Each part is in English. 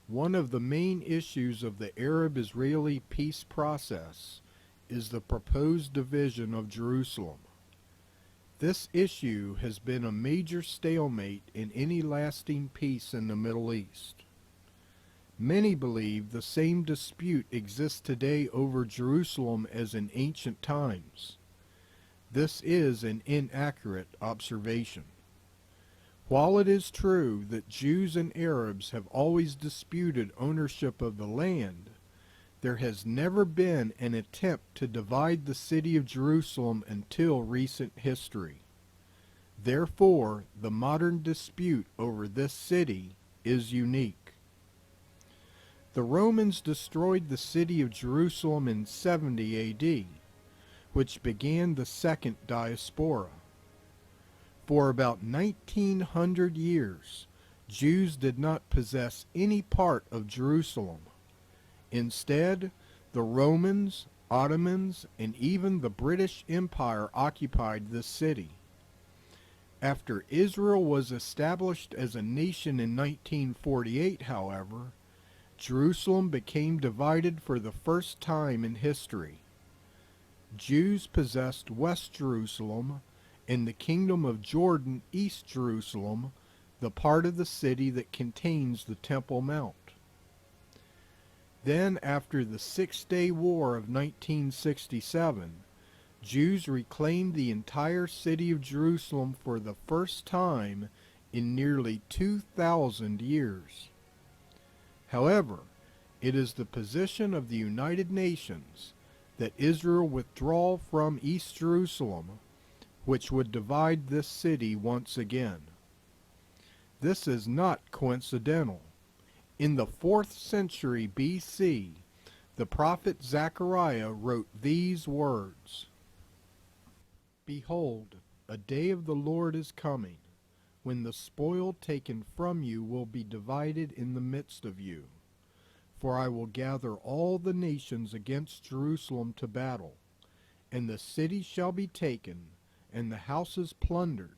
One of the main issues of the Arab-Israeli peace process is the proposed division of Jerusalem. This issue has been a major stalemate in any lasting peace in the Middle East. Many believe the same dispute exists today over Jerusalem as in ancient times. This is an inaccurate observation. While it is true that Jews and Arabs have always disputed ownership of the land, there has never been an attempt to divide the city of Jerusalem until recent history. Therefore, the modern dispute over this city is unique. The Romans destroyed the city of Jerusalem in 70 AD, which began the Second Diaspora. For about 1900 years, Jews did not possess any part of Jerusalem. Instead, the Romans, Ottomans, and even the British Empire occupied this city. After Israel was established as a nation in 1948, however, Jerusalem became divided for the first time in history. Jews possessed West Jerusalem, and the Kingdom of Jordan East Jerusalem, the part of the city that contains the Temple Mount. Then, after the Six-Day War of 1967, Jews reclaimed the entire city of Jerusalem for the first time in nearly 2,000 years. However, it is the position of the United Nations that Israel withdraw from East Jerusalem, which would divide this city once again. This is not coincidental. In the 4th century BC, the prophet Zechariah wrote these words, "Behold, a day of the Lord is coming, when the spoil taken from you will be divided in the midst of you. For I will gather all the nations against Jerusalem to battle, and the city shall be taken, and the houses plundered,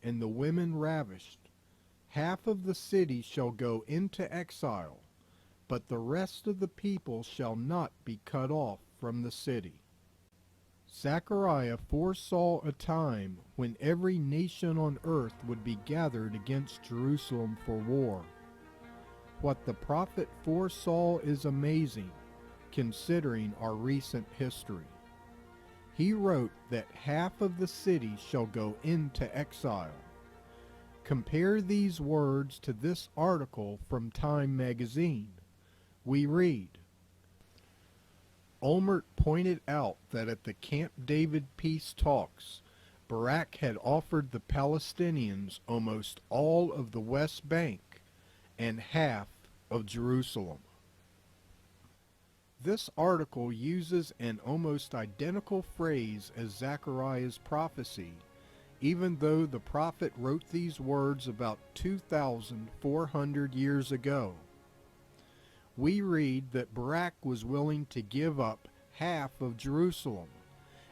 and the women ravished. Half of the city shall go into exile, but the rest of the people shall not be cut off from the city." Zechariah foresaw a time when every nation on earth would be gathered against Jerusalem for war. What the prophet foresaw is amazing, considering our recent history. He wrote that half of the city shall go into exile. Compare these words to this article from Time magazine. We read, Olmert pointed out that at the Camp David peace talks, Barak had offered the Palestinians almost all of the West Bank and half of Jerusalem. This article uses an almost identical phrase as Zechariah's prophecy, even though the prophet wrote these words about 2,400 years ago. We read that Barak was willing to give up half of Jerusalem,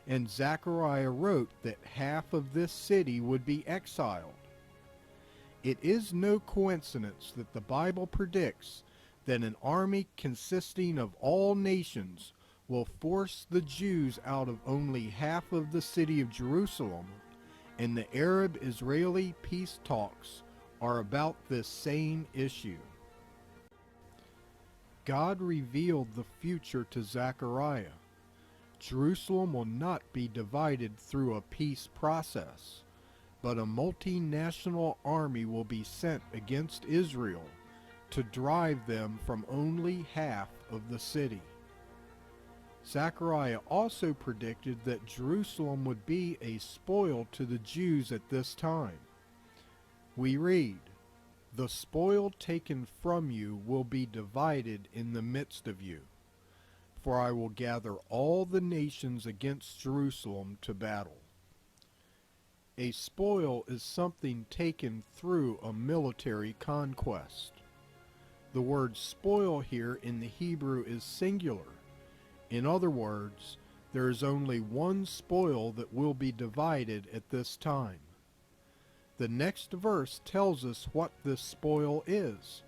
and Zechariah wrote that half of this city would be exiled. It is no coincidence that the Bible predicts that an army consisting of all nations will force the Jews out of only half of the city of Jerusalem, and the Arab-Israeli peace talks are about this same issue. God revealed the future to Zechariah. Jerusalem will not be divided through a peace process, but a multinational army will be sent against Israel to drive them from only half of the city. Zechariah also predicted that Jerusalem would be a spoil to the Jews at this time. We read, "The spoil taken from you will be divided in the midst of you, for I will gather all the nations against Jerusalem to battle." A spoil is something taken through a military conquest. The word spoil here in the Hebrew is singular. In other words, there is only one spoil that will be divided at this time. The next verse tells us what this spoil is.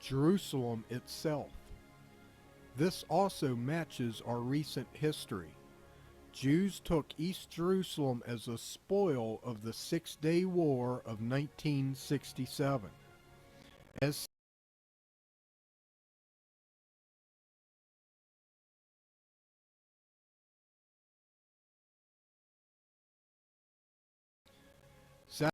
Jerusalem itself. This also matches our recent history. Jews took East Jerusalem as a spoil of the Six-Day War of 1967. As Zechariah,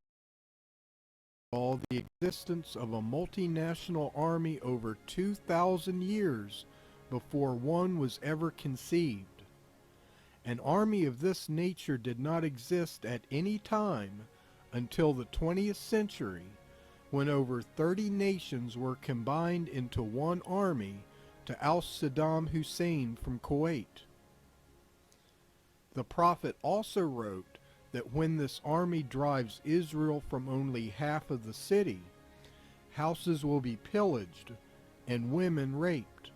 the existence of a multinational army over 2,000 years before one was ever conceived. An army of this nature did not exist at any time until the 20th century, when over 30 nations were combined into one army to oust Saddam Hussein from Kuwait. The prophet also wrote that when this army drives Israel from only half of the city, houses will be pillaged and women raped.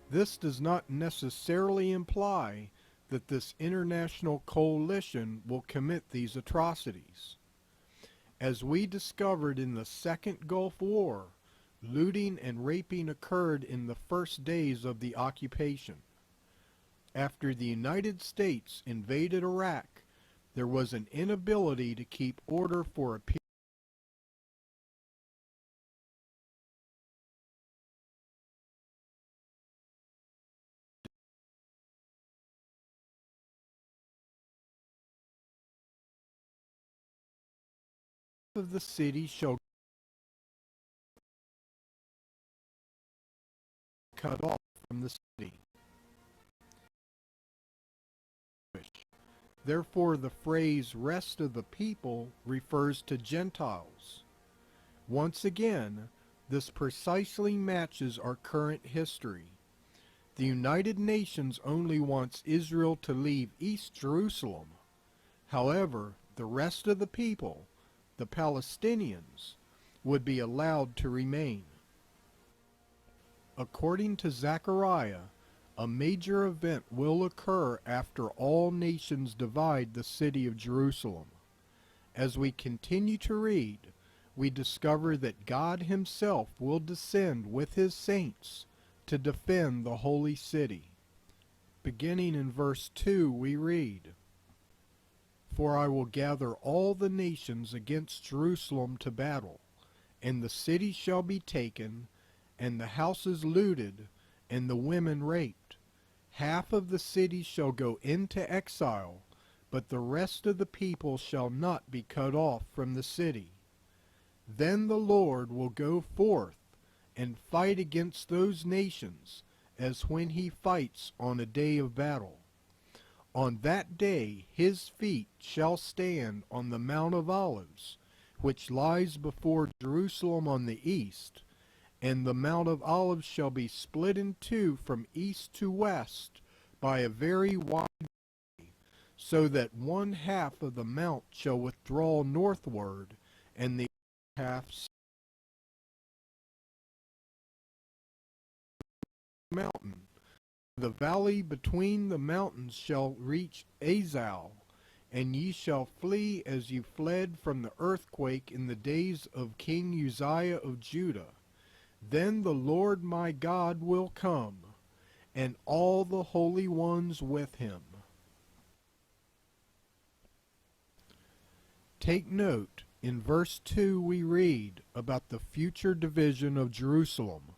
This does not necessarily imply that this international coalition will commit these atrocities. As we discovered in the Second Gulf War, looting and raping occurred in the first days of the occupation. After the United States invaded Iraq, there was an inability to keep order for a period of the city shall cut off from the city. Therefore, the phrase rest of the people refers to Gentiles. Once again, this precisely matches our current history. The United Nations only wants Israel to leave East Jerusalem. However, the rest of the people, the Palestinians, would be allowed to remain. According to Zechariah, a major event will occur after all nations divide the city of Jerusalem. As we continue to read, we discover that God Himself will descend with His saints to defend the holy city. Beginning in verse 2, we read, "For I will gather all the nations against Jerusalem to battle, and the city shall be taken, and the houses looted, and the women raped. Half of the city shall go into exile, but the rest of the people shall not be cut off from the city. Then the Lord will go forth and fight against those nations, as when He fights on a day of battle. On that day His feet shall stand on the Mount of Olives, which lies before Jerusalem on the east, and the Mount of Olives shall be split in two from east to west by a very wide way, so that one half of the mount shall withdraw northward, and the other half mountain. The valley between the mountains shall reach Azal, and ye shall flee as you fled from the earthquake in the days of King Uzziah of Judah. Then the Lord my God will come, and all the holy ones with Him." Take note, in verse 2 we read about the future division of Jerusalem,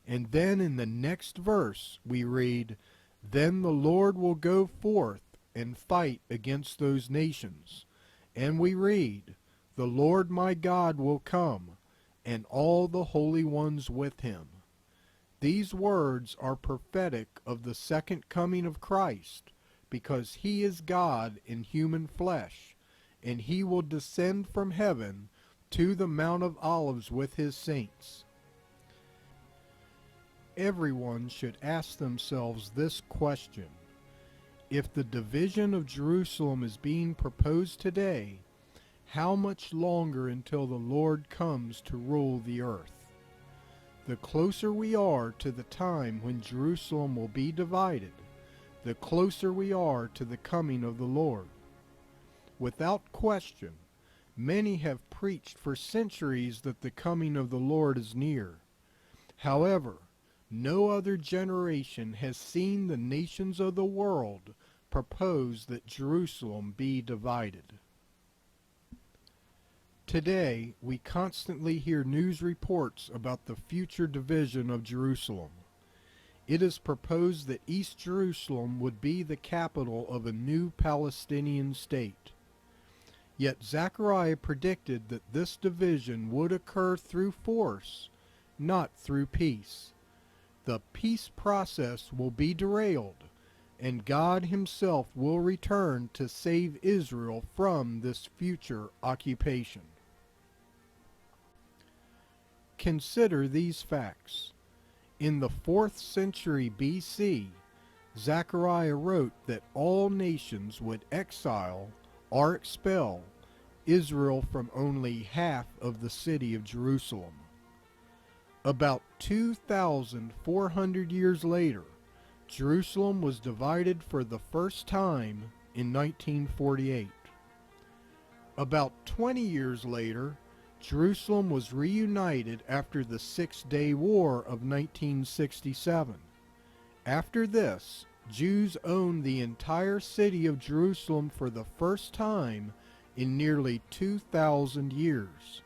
and then in the next verse we read, "Then the Lord will go forth and fight against those nations." And we read, "The Lord my God will come, and all the holy ones with Him." These words are prophetic of the second coming of Christ, because He is God in human flesh, and He will descend from heaven to the Mount of Olives with His saints. Everyone should ask themselves this question: if the division of Jerusalem is being proposed today, how much longer until the Lord comes to rule the earth? The closer we are to the time when Jerusalem will be divided, the closer we are to the coming of the Lord. Without question, many have preached for centuries that the coming of the Lord is near. However, no other generation has seen the nations of the world propose that Jerusalem be divided. Today, we constantly hear news reports about the future division of Jerusalem. It is proposed that East Jerusalem would be the capital of a new Palestinian state. Yet Zechariah predicted that this division would occur through force, not through peace. The peace process will be derailed, and God himself will return to save Israel from this future occupation. Consider these facts. In the 4th century BC, Zechariah wrote that all nations would exile or expel Israel from only half of the city of Jerusalem. About 2,400 years later, Jerusalem was divided for the first time in 1948. About 20 years later, Jerusalem was reunited after the Six-Day War of 1967. After this, Jews owned the entire city of Jerusalem for the first time in nearly 2,000 years.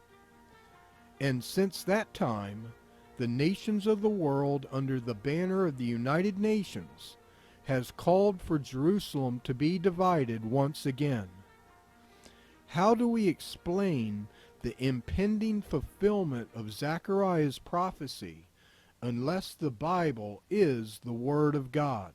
And since that time, the nations of the world under the banner of the United Nations has called for Jerusalem to be divided once again. How do we explain the impending fulfillment of Zechariah's prophecy unless the Bible is the Word of God?